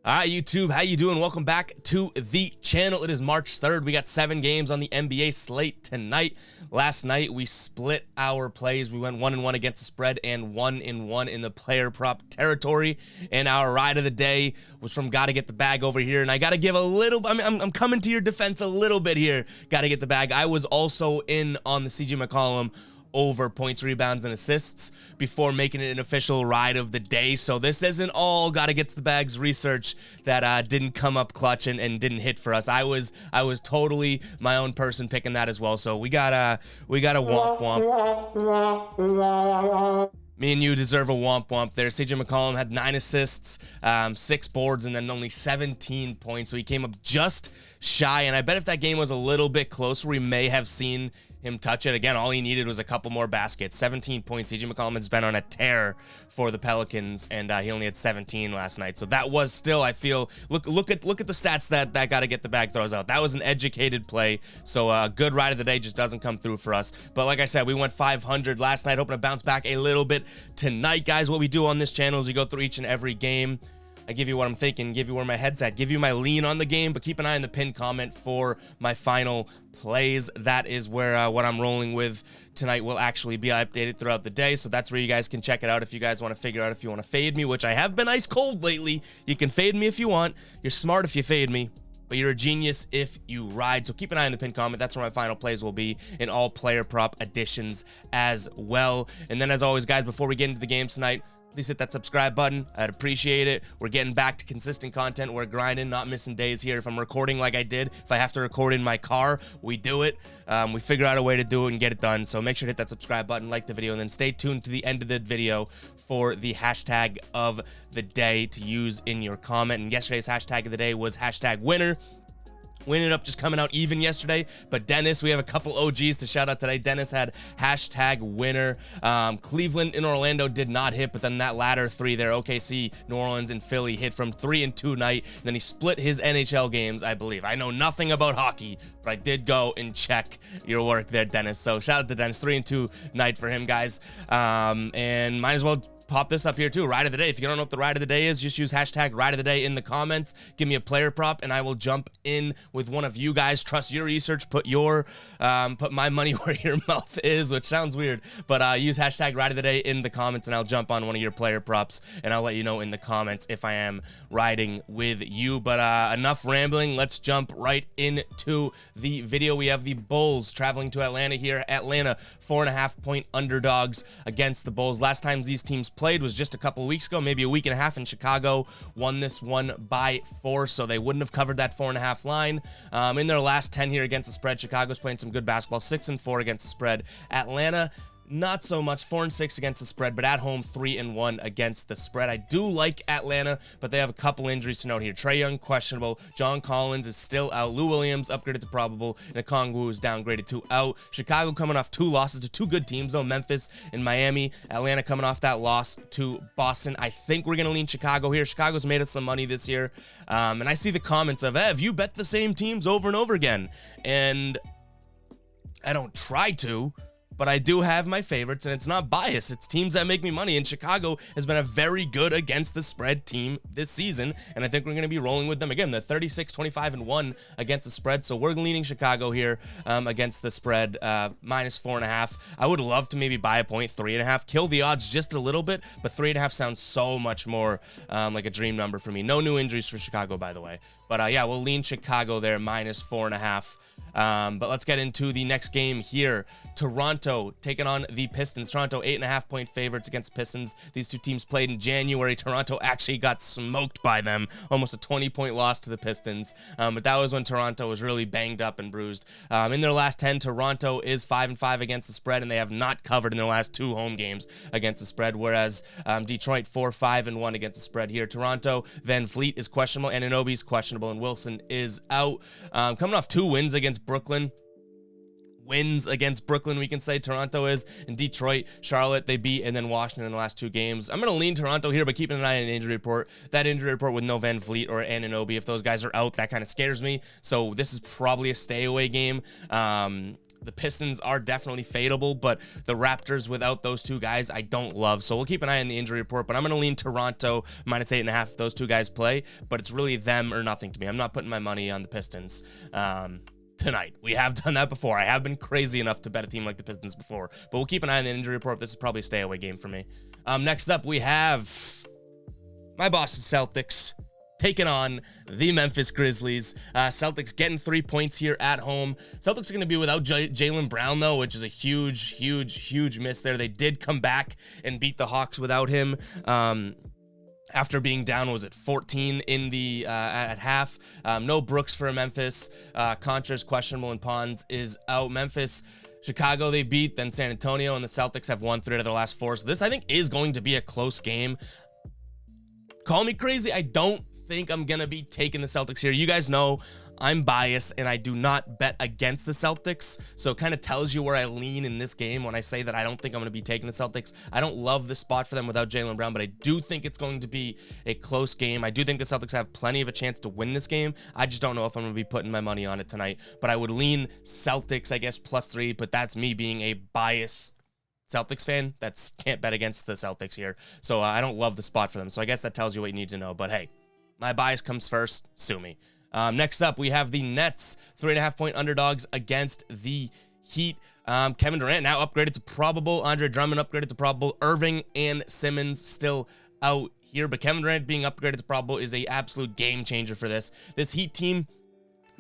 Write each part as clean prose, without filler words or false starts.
All right, YouTube, how you doing? Welcome back to the channel. It is March 3rd. We got 7 games on the NBA slate tonight. Last night, we split our plays. We went 1-1 against the spread and 1-1 in the player prop territory. And our ride of the day was from Gotta Get the Bag over here. And I got to give a little, I'm coming to your defense a little bit here. Gotta Get the Bag. I was also in on the CJ McCollum over points, rebounds, and assists before making it an official ride of the day. So this isn't all Gotta Get the Bags research that didn't come up clutch and didn't hit for us. I was totally my own person picking that as well. So we got a womp womp. Me and you deserve a womp womp there. CJ McCollum had 9 assists, 6 boards, and then only 17 points. So he came up just shy. And I bet if that game was a little bit closer, we may have seen him touch it. Again, all he needed was a couple more baskets. 17 points. CJ McCollum has been on a tear for the Pelicans, and he only had 17 last night. So that was still, I feel, look at the stats that Gotta Get the Bag throws out. That was an educated play. So a good ride of the day just doesn't come through for us. But like I said, we went 500 last night, hoping to bounce back a little bit tonight, guys. What we do on this channel is we go through each and every game. I give you what I'm thinking, give you where my head's at, give you my lean on the game, but keep an eye on the pinned comment for my final plays. That is where what I'm rolling with tonight will actually be updated throughout the day, so that's where you guys can check it out if you guys want to figure out if you want to fade me, which I have been ice cold lately. You can fade me if you want. You're smart if you fade me, but you're a genius if you ride. So keep an eye on the pinned comment. That's where my final plays will be in all player prop additions as well. And then as always, guys, before we get into the game tonight, please hit that subscribe button. I'd appreciate it. We're getting back to consistent content. We're grinding, not missing days here. If I'm recording like I did, if I have to record in my car, we do it. We figure out a way to do it and get it done. So make sure to hit that subscribe button, like the video, and then stay tuned to the end of the video for the hashtag of the day to use in your comment. And yesterday's hashtag of the day was hashtag winner. We ended up just coming out even yesterday, but Dennis, we have a couple OGs to shout out today. Dennis had hashtag winner. Cleveland and Orlando did not hit, but then that latter 3 there, OKC, New Orleans, and Philly hit from 3 and 2 night. And then he split his NHL games, I believe. I know nothing about hockey, but I did go and check your work there, Dennis. So shout out to Dennis, 3 and 2 night for him, guys. And might as well pop this up here too. Ride of the day. If you don't know what the ride of the day is, just use hashtag ride of the day in the comments. Give me a player prop and I will jump in with one of you guys. Trust your research. Put my money where your mouth is, which sounds weird, but use hashtag ride of the day in the comments and I'll jump on one of your player props and I'll let you know in the comments if I am riding with you. But enough rambling. Let's jump right into the video. We have the Bulls traveling to Atlanta here. Atlanta 4.5-point underdogs against the Bulls. Last time these teams played was just a couple of weeks ago, maybe a week and a half, and Chicago won this one by 4, so they wouldn't have covered that 4.5 line. In their last 10 here against the spread, Chicago's playing some good basketball, 6-4 against the spread. Atlanta, not so much, 4-6 against the spread, but at home 3-1 against the spread. I do like Atlanta, but they have a couple injuries to note here. Trae Young questionable, John Collins is still out, Lou Williams upgraded to probable, and Okongwu is downgraded to out. Chicago coming off 2 losses to 2 good teams though, Memphis and Miami. Atlanta coming off that loss to Boston. I think we're gonna lean Chicago here. Chicago's made us some money this year, and I see the comments of, Ev, you bet the same teams over and over again, and I don't try to, but I do have my favorites, and it's not biased. It's teams that make me money, and Chicago has been a very good against the spread team this season, and I think we're going to be rolling with them again. They're 36-25-1 against the spread, so we're leaning Chicago here against the spread, minus 4.5. I would love to maybe buy a point, 3.5, kill the odds just a little bit, but 3.5 sounds so much more like a dream number for me. No new injuries for Chicago, by the way. But yeah, we'll lean Chicago there, minus 4.5. But let's get into the next game here. Toronto taking on the Pistons. Toronto 8.5-point favorites against Pistons. These two teams played in January. Toronto actually got smoked by them. Almost a 20-point loss to the Pistons. But that was when Toronto was really banged up and bruised. In their last 10, Toronto is 5-5 against the spread, and they have not covered in their last 2 home games against the spread, whereas Detroit 4-5-1 against the spread here. Toronto, Van Vliet is questionable, Anunoby is questionable, and Wilson is out. Coming off 2 wins against Brooklyn. We can say Toronto is, and Detroit, Charlotte, they beat, and then Washington in the last 2 games. I'm going to lean Toronto here, but keeping an eye on an injury report. That injury report with no Van Vliet or Anunoby, if those guys are out, that kind of scares me. So this is probably a stay away game. The Pistons are definitely fadeable, but the Raptors without those two guys, I don't love. So we'll keep an eye on the injury report, but I'm going to lean Toronto -8.5 if those two guys play, but it's really them or nothing to me. I'm not putting my money on the Pistons tonight. We have done that before. I have been crazy enough to bet a team like the Pistons before, but we'll keep an eye on the injury report. This is probably a stay away game for me. Next up, we have my Boston Celtics taking on the Memphis Grizzlies. Celtics getting 3 points here at home. Celtics are going to be without Jaylen Brown, though, which is a huge miss there. They did come back and beat the Hawks without him. After being down, was it 14 in the at half? No Brooks for Memphis. Contra's questionable and Pons is out. Memphis, Chicago they beat, then San Antonio, and the Celtics have won 3 out of their last 4. So this, I think, is going to be a close game. Call me crazy. I don't think I'm going to be taking the Celtics here. You guys know I'm biased and I do not bet against the Celtics. So it kind of tells you where I lean in this game when I say that I don't think I'm going to be taking the Celtics. I don't love the spot for them without Jaylen Brown, but I do think it's going to be a close game. I do think the Celtics have plenty of a chance to win this game. I just don't know if I'm going to be putting my money on it tonight, but I would lean Celtics, I guess, +3, but that's me being a biased Celtics fan that's can't bet against the Celtics here. So I don't love the spot for them. So I guess that tells you what you need to know, but hey, my bias comes first. Sue me. Next up, we have the Nets, 3.5-point underdogs against the Heat. Kevin Durant now upgraded to probable. Andre Drummond upgraded to probable. Irving and Simmons still out here, but Kevin Durant being upgraded to probable is a absolute game changer for this Heat team.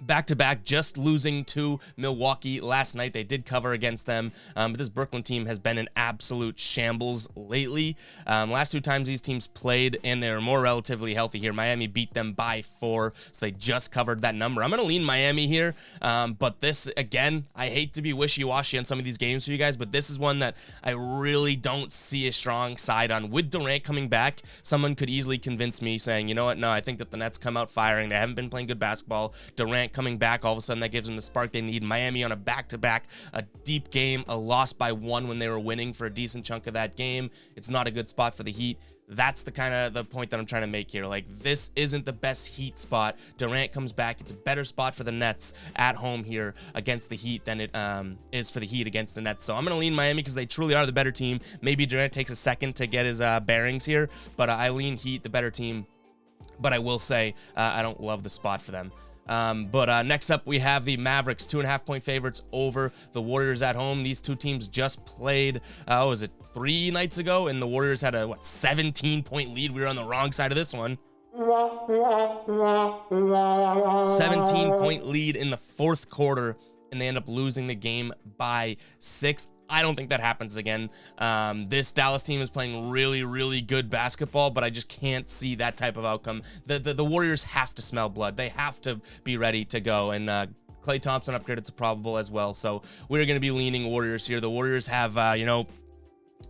Back-to-back, just losing to Milwaukee last night. They did cover against them, but this Brooklyn team has been an absolute shambles lately. Last 2 times these teams played, and they're more relatively healthy here. Miami beat them by 4, so they just covered that number. I'm going to lean Miami here, but this, again, I hate to be wishy-washy on some of these games for you guys, but this is one that I really don't see a strong side on. With Durant coming back, someone could easily convince me saying, you know what, no, I think that the Nets come out firing. They haven't been playing good basketball. Durant coming back, all of a sudden that gives them the spark they need. Miami on a back-to-back, a deep game, a loss by 1 when they were winning for a decent chunk of that game. It's not a good spot for the Heat. That's the kind of the point that I'm trying to make here. Like, this isn't the best Heat spot. Durant comes back. It's a better spot for the Nets at home here against the Heat than it is for the Heat against the Nets. So I'm going to lean Miami because they truly are the better team. Maybe Durant takes a second to get his bearings here, but I lean Heat, the better team. But I will say I don't love the spot for them. Next up, we have the Mavericks, 2.5-point favorites over the Warriors at home. These two teams just played, was it 3 nights ago? And the Warriors had a, 17-point lead. We were on the wrong side of this one. 17-point lead in the 4th quarter, and they end up losing the game by 6. I don't think that happens again. This Dallas team is playing really good basketball, but I just can't see that type of outcome. The Warriors have to smell blood. They have to be ready to go, and Klay Thompson upgraded to probable as well, so we're going to be leaning Warriors here. The Warriors have,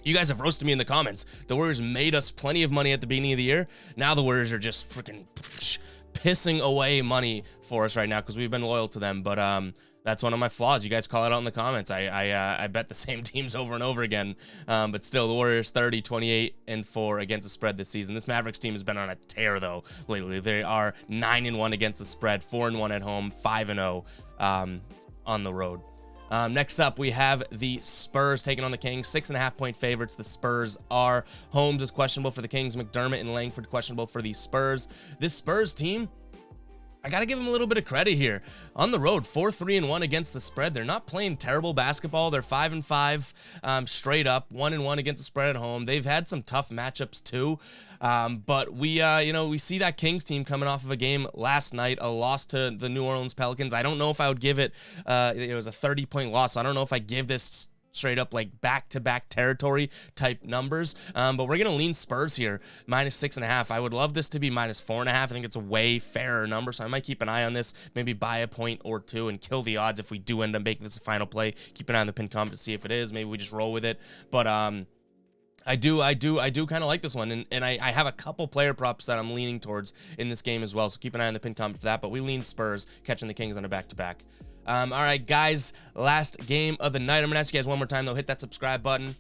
you guys have roasted me in the comments. The Warriors made us plenty of money at the beginning of the year. Now the Warriors are just freaking pissing away money for us right now because we've been loyal to them, but that's one of my flaws. You guys call it out in the comments. I bet the same teams over and over again. But still, the Warriors 30, 28-4 against the spread this season. This Mavericks team has been on a tear, though, lately. They are 9-1 against the spread, 4-1 at home, 5-0 on the road. Next up, we have the Spurs taking on the Kings, 6.5-point favorites. The Spurs are. Holmes is questionable for the Kings. McDermott and Langford questionable for the Spurs. This Spurs team, I got to give them a little bit of credit here. On the road, 4-3-1 against the spread. They're not playing terrible basketball. They're 5-5 straight up, 1-1 against the spread at home. They've had some tough matchups too. But we see that Kings team coming off of a game last night, a loss to the New Orleans Pelicans. I don't know if I would give it, it was a 30-point loss. So I don't know if I give this straight up like back-to-back territory type numbers, but we're gonna lean Spurs here, -6.5. I would love this to be -4.5. I think it's a way fairer number, so I might keep an eye on this, maybe buy a point or two and kill the odds if we do end up making this a final play. Keep an eye on the pin comment to see if it is. Maybe we just roll with it, but I do kind of like this one, and I have a couple player props that I'm leaning towards in this game as well, so keep an eye on the pin comment for that, but we lean Spurs catching the Kings on a back-to-back. All right, guys, last game of the night. I'm gonna ask you guys one more time, though. Hit that subscribe button,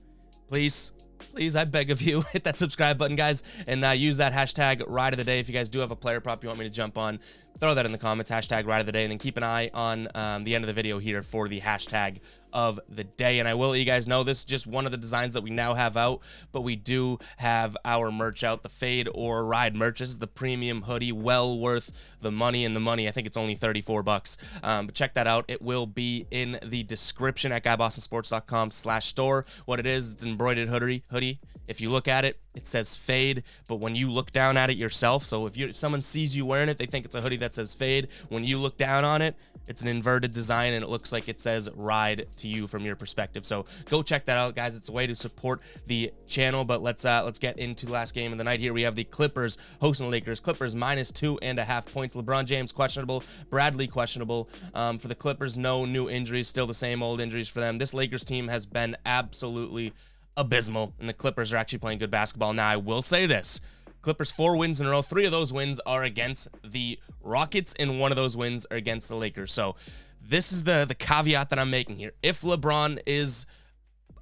please. Please, I beg of you, hit that subscribe button, guys, and use that hashtag ride of the day if you guys do have a player prop you want me to jump on. throw that in the comments, hashtag ride of the day, and then keep an eye on the end of the video here for the hashtag of the day. And I will let you guys know, this is just one of the designs that we now have out, but we do have our merch out, the Fade or Ride merch. This is the premium hoodie, well worth the money, and the money, I think it's only 34 bucks. But check that out. It will be in the description at GuyBostonSports.com/store. What it is, it's an embroidered hoodie. If you look at it, it says Fade, but when you look down at it yourself, so if someone sees you wearing it, they think it's a hoodie that says Fade. When you look down on it, it's an inverted design, and it looks like it says Ride to you from your perspective. So go check that out, guys. It's a way to support the channel. But let's get into the last game of the night here. We have the Clippers hosting the Lakers. Clippers -2.5 points. LeBron James questionable. Bradley questionable. For the Clippers, no new injuries. Still the same old injuries for them. This Lakers team has been absolutely abysmal, and the Clippers are actually playing good basketball. Now, I will say this. Clippers 4 wins in a row. 3 of those wins are against the Rockets, and 1 of those wins are against the Lakers. So this is the caveat that I'm making here. If LeBron is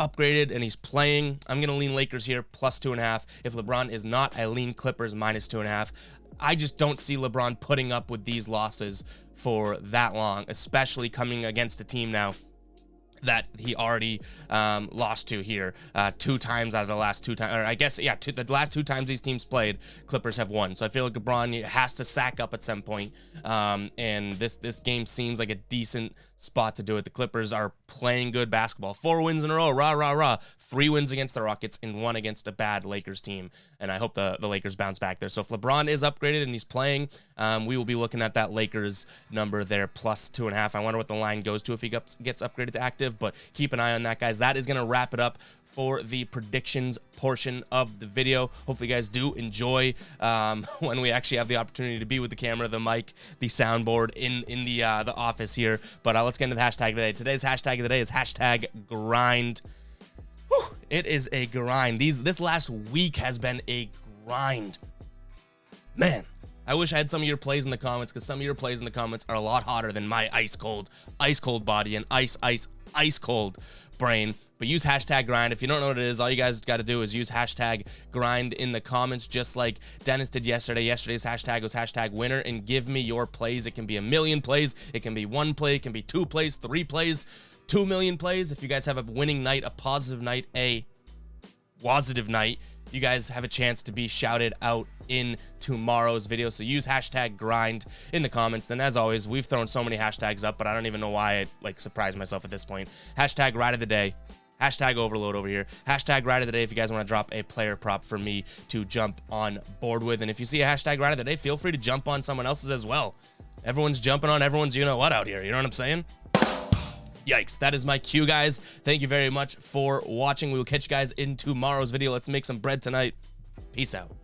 upgraded and he's playing, I'm going to lean Lakers here +2.5. If LeBron is not, I lean Clippers -2.5. I just don't see LeBron putting up with these losses for that long, especially coming against a team now that he already lost to here 2 times out of the last 2 times, or I guess, yeah, the last 2 times these teams played, Clippers have won. So I feel like LeBron has to sack up at some point, and this game seems like a decent spot to do it. The Clippers are playing good basketball. 4 wins in a row, rah, rah, rah. 3 wins against the Rockets and 1 against a bad Lakers team, and I hope the Lakers bounce back there. So if LeBron is upgraded and he's playing, we will be looking at that Lakers number there, +2.5. I wonder what the line goes to if he gets upgraded to active, but keep an eye on that, guys. That is going to wrap it up for the predictions portion of the video. Hopefully you guys do enjoy when we actually have the opportunity to be with the camera, the mic, the soundboard in the office here. But let's get into the hashtag today. Today's hashtag of the day is #grind. Whew, it is a grind. This last week has been a grind. Man, I wish I had some of your plays in the comments, because some of your plays in the comments are a lot hotter than my ice cold body and ice cold brain. But use #grind. If you don't know what it is, all you guys got to do is use #grind in the comments, just like Dennis did yesterday. Yesterday's hashtag was #winner, and give me your plays. It can be a million plays. It can be 1 play. It can be 2 plays, 3 plays, 2 million plays. If you guys have a winning night, a positive night, a positive night, you guys have a chance to be shouted out in tomorrow's video. So use #grind in the comments. Then, as always, we've thrown so many hashtags up, but I don't even know why I surprise myself at this point. #ride of the day. #overload over here. #ride of the day if you guys want to drop a player prop for me to jump on board with. And if you see a #ride of the day, feel free to jump on someone else's as well. Everyone's jumping on everyone's you-know-what out here. You know what I'm saying? Yikes. That is my cue, guys. Thank you very much for watching. We will catch you guys in tomorrow's video. Let's make some bread tonight. Peace out.